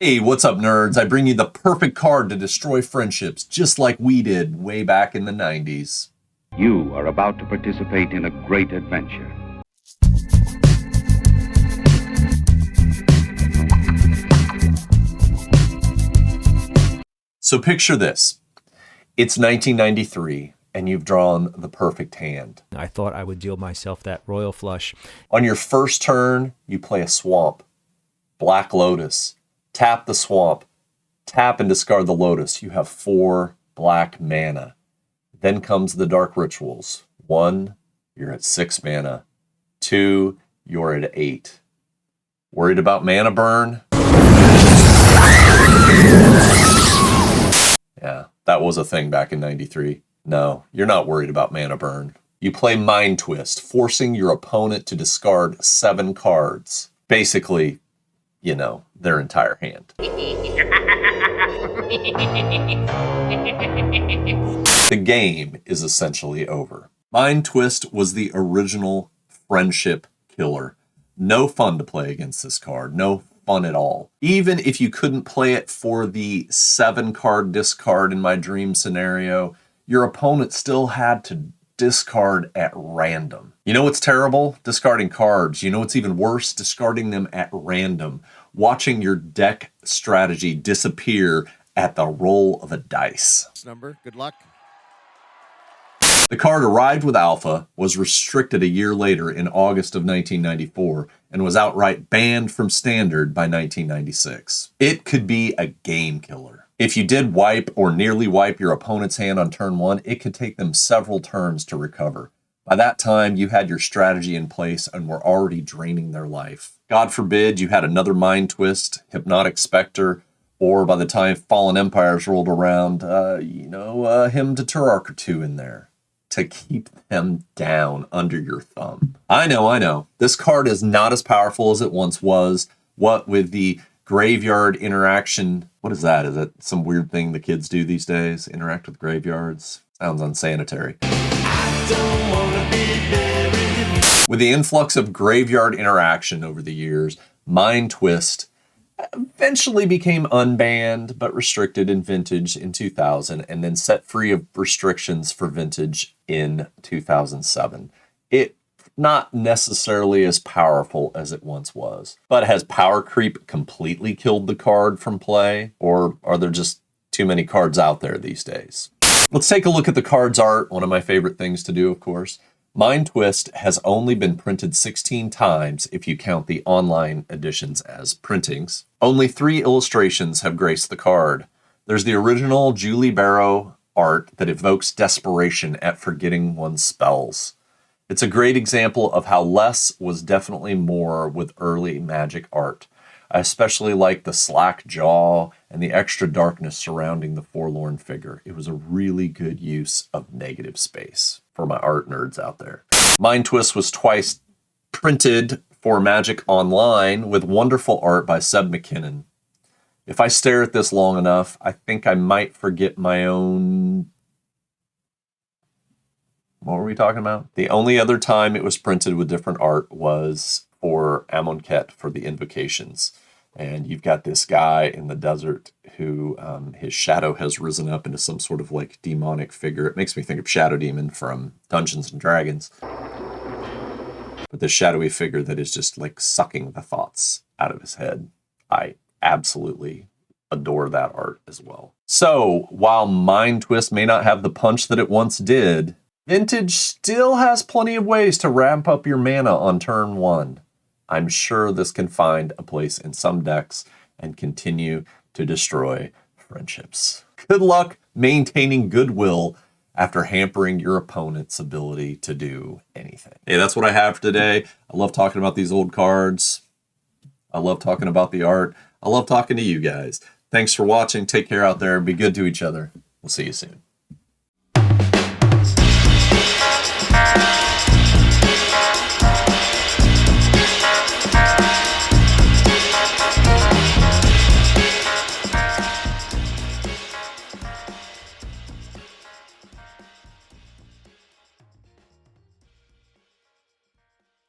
Hey, what's up, nerds? I bring you the perfect card to destroy friendships, just like we did way back in the 90s. You are about to participate in a great adventure. So picture this. It's 1993, and you've drawn the perfect hand. I thought I would deal myself that royal flush. On your first turn, you play a swamp. Black Lotus. Tap the swamp. Tap and discard the Lotus. You have 4 black mana. Then comes the Dark Rituals. 1, you're at 6 mana. 2, you're at 8. Worried about mana burn? Yeah, that was a thing back in 93. No, you're not worried about mana burn. You play Mind Twist, forcing your opponent to discard 7 cards. Basically, you know, their entire hand. The game is essentially over. Mind Twist was the original friendship killer. No fun to play against this card. No fun at all. Even if you couldn't play it for the 7-card discard in my dream scenario, your opponent still had to discard at random. You know what's terrible? Discarding cards. You know what's even worse? Discarding them at random. Watching your deck strategy disappear at the roll of a dice. Number, good luck. The card arrived with Alpha, was restricted a year later in August of 1994, and was outright banned from Standard by 1996. It could be a game killer. If you did wipe or nearly wipe your opponent's hand on turn 1, it could take them several turns to recover. By that time, you had your strategy in place and were already draining their life. God forbid you had another Mind Twist, Hypnotic Spectre, or by the time Fallen Empires rolled around, Hymn to Turark or 2 in there to keep them down under your thumb. I know. This card is not as powerful as it once was. What with the graveyard interaction, what is that? Is that some weird thing the kids do these days? Interact with graveyards? Sounds unsanitary. With the influx of graveyard interaction over the years, Mind Twist eventually became unbanned but restricted in Vintage in 2000 and then set free of restrictions for Vintage in 2007. It's not necessarily as powerful as it once was. But has power creep completely killed the card from play, or are there just too many cards out there these days? Let's take a look at the card's art, one of my favorite things to do, of course. Mind Twist has only been printed 16 times if you count the online editions as printings. Only 3 illustrations have graced the card. There's the original Julie Barrow art that evokes desperation at forgetting one's spells. It's a great example of how less was definitely more with early Magic art. I especially like the slack jaw and the extra darkness surrounding the forlorn figure. It was a really good use of negative space for my art nerds out there. Mind Twist was twice printed for Magic Online with wonderful art by Seb McKinnon. If I stare at this long enough, I think I might forget my own... What were we talking about? The only other time it was printed with different art was for Amonkhet for the Invocations. And you've got this guy in the desert who his shadow has risen up into some sort of like demonic figure. It makes me think of Shadow Demon from Dungeons and Dragons. But this shadowy figure that is just like sucking the thoughts out of his head. I absolutely adore that art as well. So while Mind Twist may not have the punch that it once did, Vintage still has plenty of ways to ramp up your mana on turn 1. I'm sure this can find a place in some decks and continue to destroy friendships. Good luck maintaining goodwill after hampering your opponent's ability to do anything. Hey, that's what I have today. I love talking about these old cards. I love talking about the art. I love talking to you guys. Thanks for watching. Take care out there. Be good to each other. We'll see you soon.